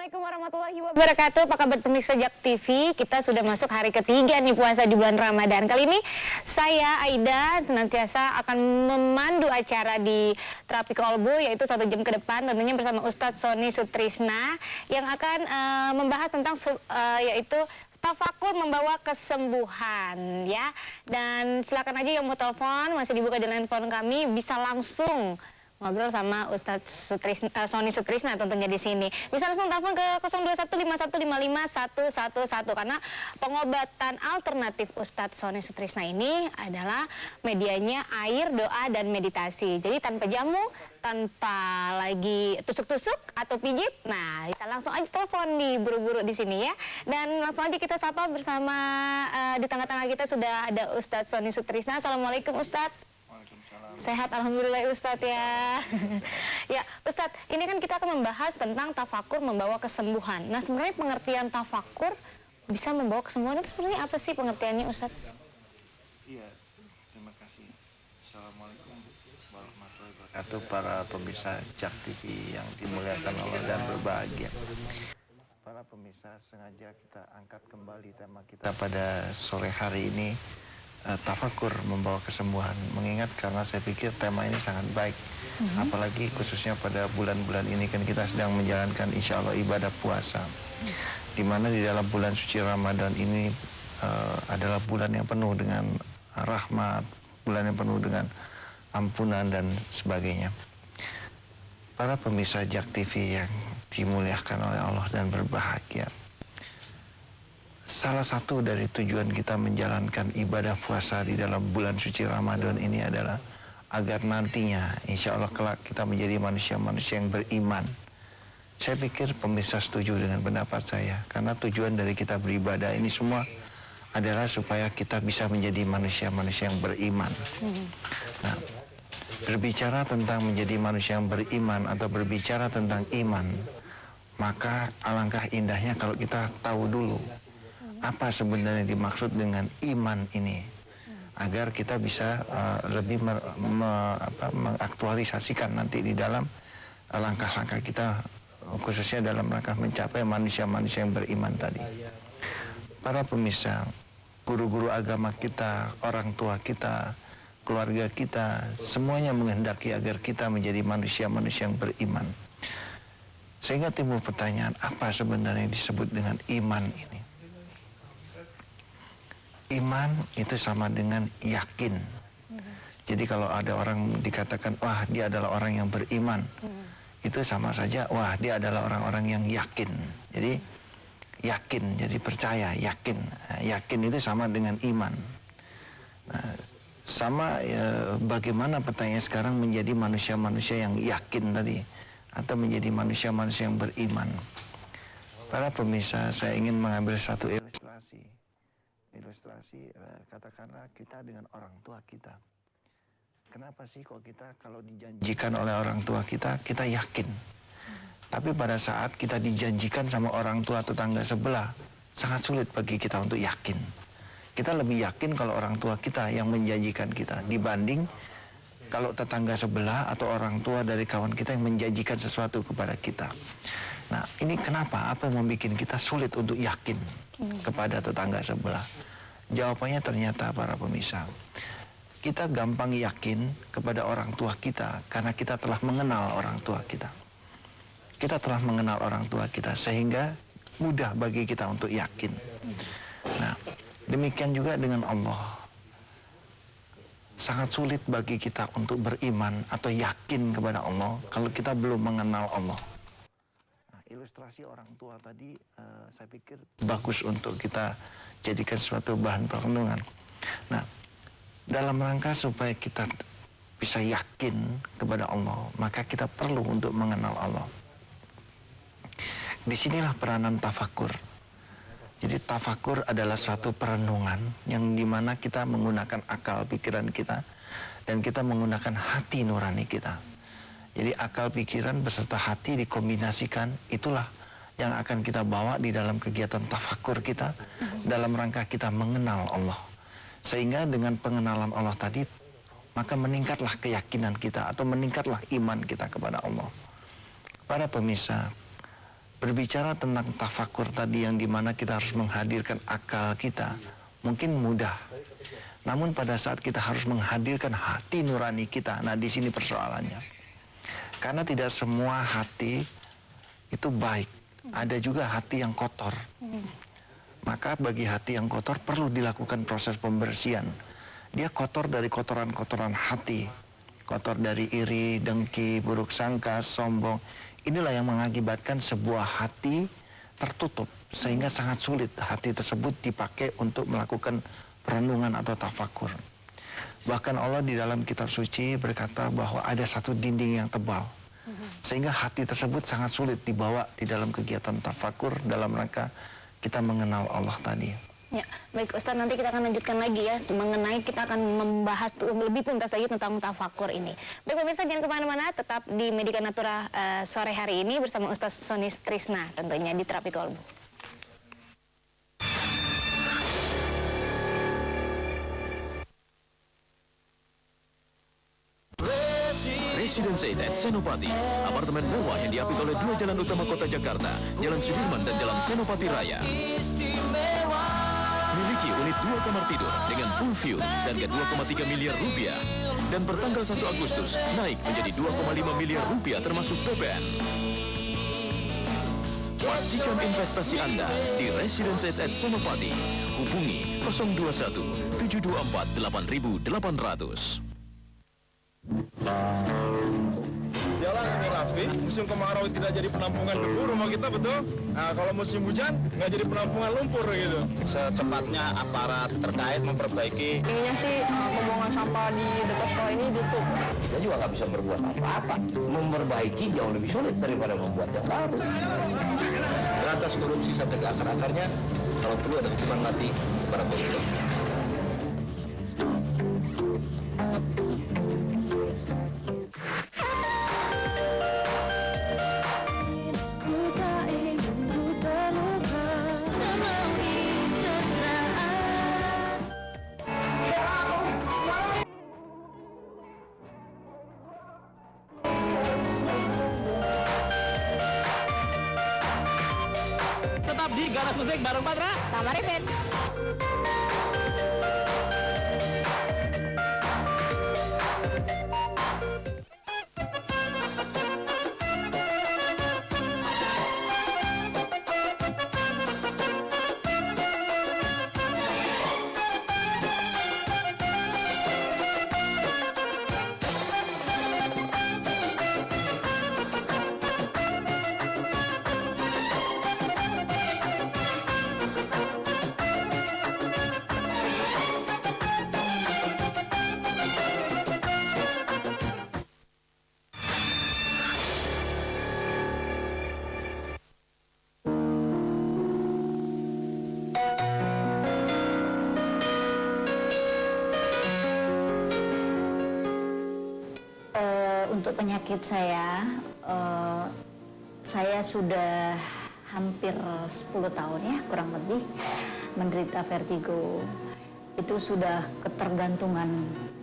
Assalamualaikum warahmatullahi wabarakatuh. Apa kabar pemirsa JAK TV? Kita sudah masuk hari ketiga nih puasa di bulan Ramadan. Kali ini saya Aida senantiasa akan memandu acara di Terapi Kolbu, yaitu 1 jam ke depan, tentunya bersama Ustadz Sony Sutrisna yang akan membahas tentang yaitu tafakur membawa kesembuhan, ya. Dan silakan aja yang mau telepon, masih dibuka di line phone kami, bisa langsung ngobrol sama Ustadz Sony Sutrisna tentunya di sini. Bisa langsung telepon ke 0215155111 karena pengobatan alternatif Ustadz Sony Sutrisna ini adalah medianya air, doa, dan meditasi. Jadi tanpa jamu, tanpa lagi tusuk-tusuk atau pijit. Nah, bisa langsung aja telepon nih buru-buru di sini ya. Dan langsung aja kita sapa bersama di tengah-tengah kita sudah ada Ustadz Sony Sutrisna. Assalamualaikum Ustadz. Sehat, alhamdulillah Ustadz ya. Ya Ustadz, ini kan kita akan membahas tentang tafakur membawa kesembuhan. Nah sebenarnya pengertian tafakur bisa membawa kesembuhan itu sebenarnya apa sih pengertiannya Ustadz? Iya, terima kasih. Assalamualaikum warahmatullahi wabarakatuh para pemirsa JAK TV yang dimuliakan Allah dan berbahagia. Para pemirsa, sengaja kita angkat kembali tema kita pada sore hari ini. Tafakur membawa kesembuhan, mengingat karena saya pikir tema ini sangat baik, apalagi khususnya pada bulan-bulan ini kan kita sedang menjalankan insya Allah ibadah puasa, di mana di dalam bulan suci Ramadan ini adalah bulan yang penuh dengan rahmat, bulan yang penuh dengan ampunan dan sebagainya. Para pemirsa JAK TV yang dimuliakan oleh Allah dan berbahagia, salah satu dari tujuan kita menjalankan ibadah puasa di dalam bulan suci Ramadan ini adalah agar nantinya insya Allah kelak kita menjadi manusia-manusia yang beriman. Saya pikir pemirsa setuju dengan pendapat saya, karena tujuan dari kita beribadah ini semua adalah supaya kita bisa menjadi manusia-manusia yang beriman. Nah, berbicara tentang menjadi manusia yang beriman atau berbicara tentang iman, maka alangkah indahnya kalau kita tahu dulu apa sebenarnya dimaksud dengan iman ini, agar kita bisa lebih mengaktualisasikan nanti di dalam langkah-langkah kita, khususnya dalam rangka mencapai manusia-manusia yang beriman tadi. Para pemirsa, guru-guru agama kita, orang tua kita, keluarga kita, semuanya menghendaki agar kita menjadi manusia-manusia yang beriman. Sehingga timbul pertanyaan, apa sebenarnya disebut dengan iman ini? Iman itu sama dengan yakin. Jadi kalau ada orang dikatakan, wah dia adalah orang yang beriman, itu sama saja, wah dia adalah orang-orang yang yakin. Jadi yakin, jadi percaya, yakin. Yakin itu sama dengan iman. Nah, sama bagaimana pertanyaan sekarang menjadi manusia-manusia yang yakin tadi, atau menjadi manusia-manusia yang beriman. Para pemirsa, saya ingin mengambil satu ilustrasi, katakanlah kita dengan orang tua kita. Kenapa sih kok kita kalau dijanjikan oleh orang tua kita, kita yakin. Tapi pada saat kita dijanjikan sama orang tua tetangga sebelah, sangat sulit bagi kita untuk yakin. Kita lebih yakin kalau orang tua kita yang menjanjikan kita, dibanding kalau tetangga sebelah atau orang tua dari kawan kita yang menjanjikan sesuatu kepada kita. Nah, ini kenapa? Apa yang membuat kita sulit untuk yakin kepada tetangga sebelah? Jawabannya ternyata para pemirsa, kita gampang yakin kepada orang tua kita karena kita telah mengenal orang tua kita. Kita telah mengenal orang tua kita sehingga mudah bagi kita untuk yakin. Nah, demikian juga dengan Allah. Sangat sulit bagi kita untuk beriman atau yakin kepada Allah kalau kita belum mengenal Allah. Ilustrasi orang tua tadi saya pikir bagus untuk kita jadikan suatu bahan perenungan. Nah, dalam rangka supaya kita bisa yakin kepada Allah, maka kita perlu untuk mengenal Allah. Disinilah peranan tafakur. Jadi tafakur adalah suatu perenungan yang dimana kita menggunakan akal pikiran kita dan kita menggunakan hati nurani kita. Jadi akal pikiran beserta hati dikombinasikan, itulah yang akan kita bawa di dalam kegiatan tafakur kita dalam rangka kita mengenal Allah. Sehingga dengan pengenalan Allah tadi, maka meningkatlah keyakinan kita atau meningkatlah iman kita kepada Allah. Para pemirsa, Berbicara tentang tafakur tadi yang dimana kita harus menghadirkan akal kita, mungkin mudah. Namun pada saat kita harus menghadirkan hati nurani kita, nah di sini persoalannya. Karena tidak semua hati itu baik, ada juga hati yang kotor. Maka bagi hati yang kotor perlu dilakukan proses pembersihan. Dia kotor dari kotoran-kotoran hati, kotor dari iri, dengki, buruk sangka, sombong. Inilah yang mengakibatkan sebuah hati tertutup, sehingga sangat sulit hati tersebut dipakai untuk melakukan perenungan atau tafakur. Bahkan Allah di dalam kitab suci berkata bahwa ada satu dinding yang tebal, sehingga hati tersebut sangat sulit dibawa di dalam kegiatan tafakur dalam rangka kita mengenal Allah tadi. Ya, baik Ustadz, nanti kita akan lanjutkan lagi ya mengenai, kita akan membahas lebih tuntas lagi tentang tafakur ini. Baik pemirsa, jangan kemana-mana, tetap di Medika Natura sore hari ini bersama Ustadz Sony Sutrisna tentunya di Terapi Kolbu. Residence Inn at Senopati, apartemen mewah yang diapit oleh dua jalan utama kota Jakarta, Jalan Sudirman dan Jalan Senopati Raya. Miliki unit 2 kamar tidur dengan pool view seharga 2,3 miliar rupiah. Dan pertanggal 1 Agustus naik menjadi 2,5 miliar rupiah termasuk PPN. Pastikan investasi Anda di Residence Inn at Senopati. Hubungi 021 724 8800. Jalan ini rapi, musim kemarau tidak jadi penampungan debu rumah kita, betul? Nah, kalau musim hujan nggak jadi penampungan lumpur gitu. Secepatnya aparat terkait memperbaiki. Intinya sih pembuangan sampah di dekat sekolah ini tutup. Kita juga nggak bisa berbuat apa-apa. Memperbaiki jauh lebih sulit daripada membuat yang baru. Berantas korupsi sampai ke akar-akarnya, kalau perlu ada hukuman mati para koruptor. Tetap di Ganas Musik bareng Patra Sama Rifin. Untuk penyakit saya sudah hampir 10 tahun ya, kurang lebih menderita vertigo. Itu sudah ketergantungan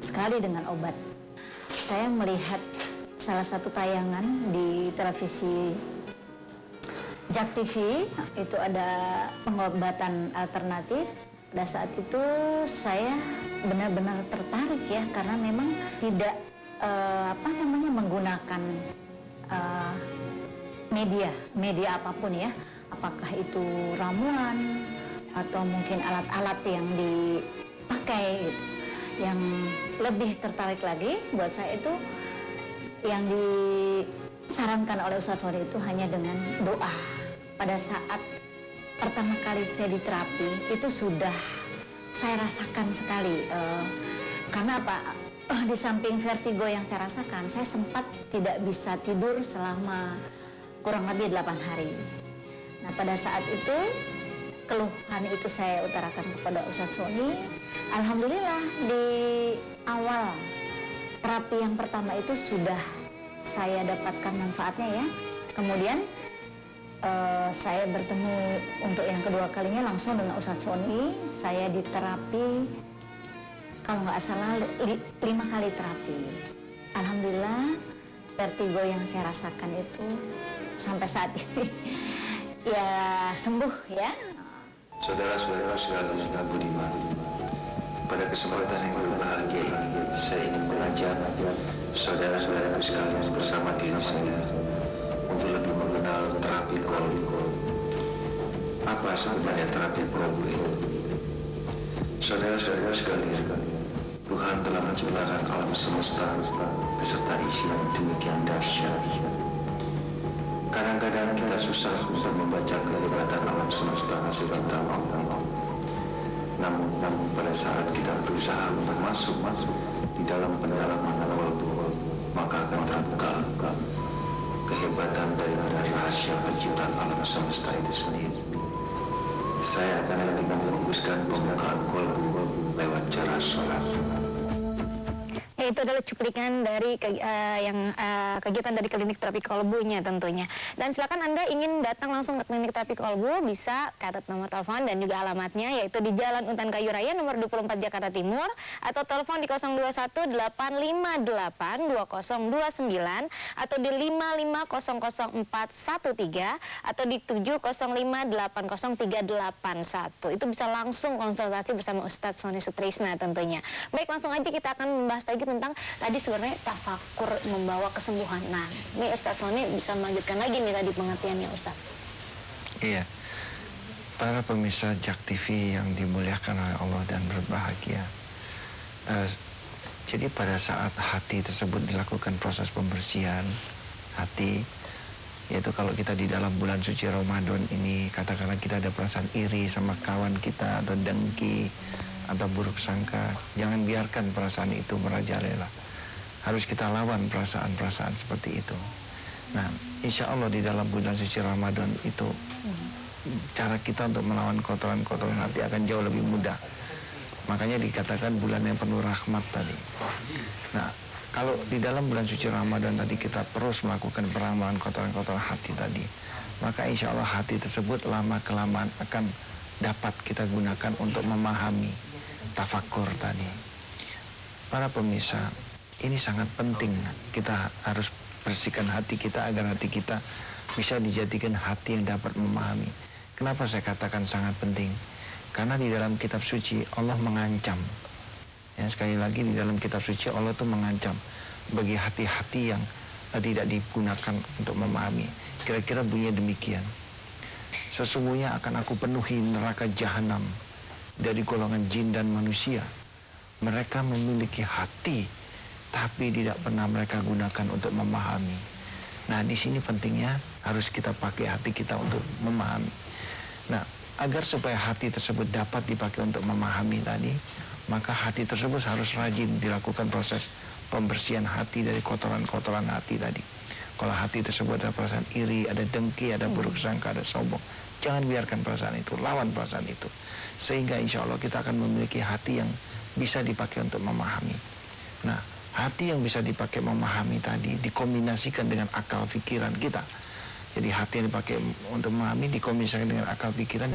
sekali dengan obat. Saya melihat salah satu tayangan di televisi Jak TV, itu ada pengobatan alternatif. Pada saat itu saya benar-benar tertarik ya, karena memang tidak menggunakan media apapun ya, apakah itu ramuan atau mungkin alat-alat yang dipakai gitu. Yang lebih tertarik lagi buat saya itu yang disarankan oleh Ustadz Sony itu hanya dengan doa. Pada saat pertama kali saya di terapi itu sudah saya rasakan sekali, karena apa? Di samping vertigo yang saya rasakan, saya sempat tidak bisa tidur selama kurang lebih 8 hari. Nah, pada saat itu, keluhan itu saya utarakan kepada Ustadz Sony. Alhamdulillah, di awal terapi yang pertama itu sudah saya dapatkan manfaatnya ya. Kemudian, saya bertemu untuk yang kedua kalinya langsung dengan Ustadz Sony. Saya diterapi, kalau nggak salah 5 kali terapi. Alhamdulillah, vertigo yang saya rasakan itu sampai saat ini ya sembuh ya. Saudara-saudara sekalian yang budiman, pada kesempatan yang berbahagia ini, saya ingin mengajak saudara-saudara sekalian bersama diri saya untuk lebih mengenal terapi kolbu. Apa sebenarnya terapi kolbu itu? Saudara-saudara sekalian, Tuhan telah menciptakan alam semesta beserta isi yang demikian dahsyat. Kadang-kadang kita susah untuk membaca kehebatan alam semesta hasil cipta Allah. Namun pada saat kita berusaha untuk masuk di dalam pendalaman kolbu, maka akan terbuka kehebatan dari rahasia penciptaan alam semesta itu sendiri. Saya akan lebih menghembuskan pembukaan kolbu lewat cara sholat. Itu adalah cuplikan dari kegiatan dari klinik terapi kolbunya tentunya. Dan silakan Anda ingin datang langsung ke klinik terapi kolbu, bisa catat nomor telepon dan juga alamatnya, yaitu di Jalan Untan Kayu Raya nomor 24 Jakarta Timur, atau telepon di 021-858-2029 atau di 55004113 atau di 705-80381. Itu bisa langsung konsultasi bersama Ustadz Sony Sutrisna tentunya. Baik, langsung aja kita akan membahas lagi tentang tadi sebenarnya tafakur membawa kesembuhan. Nah, ini Ustadz Sony bisa melanjutkan lagi nih tadi pengertiannya Ustadz. Iya, para pemirsa Jak TV yang dimuliakan oleh Allah dan berbahagia. Jadi pada saat hati tersebut dilakukan proses pembersihan hati, yaitu kalau kita di dalam bulan suci Ramadan ini, katakanlah kita ada perasaan iri sama kawan kita atau dengki atau buruk sangka, jangan biarkan perasaan itu merajalela. Harus kita lawan perasaan-perasaan seperti itu. Nah, insya Allah di dalam bulan suci Ramadan itu cara kita untuk melawan kotoran-kotoran hati akan jauh lebih mudah. Makanya dikatakan bulan yang penuh rahmat tadi. Nah, kalau di dalam bulan suci Ramadan tadi kita terus melakukan peramalan kotoran-kotoran hati tadi, maka insya Allah hati tersebut lama-kelamaan akan dapat kita gunakan untuk memahami tafakur tadi. Para pemirsa, ini sangat penting. Kita harus bersihkan hati kita agar hati kita bisa dijadikan hati yang dapat memahami. Kenapa saya katakan sangat penting? Karena di dalam kitab suci Allah mengancam. Ya, sekali lagi di dalam kitab suci Allah itu mengancam bagi hati-hati yang tidak digunakan untuk memahami. Kira-kira bunyinya demikian. Sesungguhnya akan aku penuhi neraka jahanam dari golongan jin dan manusia. Mereka memiliki hati, tapi tidak pernah mereka gunakan untuk memahami. Nah, di sini pentingnya harus kita pakai hati kita untuk memahami. Nah, agar supaya hati tersebut dapat dipakai untuk memahami tadi, maka hati tersebut harus rajin dilakukan proses pembersihan hati dari kotoran-kotoran hati tadi. Kalau hati tersebut ada perasaan iri, ada dengki, ada buruk sangka, ada sombong, jangan biarkan perasaan itu, lawan perasaan itu. Sehingga insya Allah kita akan memiliki hati yang bisa dipakai untuk memahami. Nah, hati yang bisa dipakai memahami tadi dikombinasikan dengan akal pikiran kita. Jadi hati yang dipakai untuk memahami dikombinasikan dengan akal pikiran.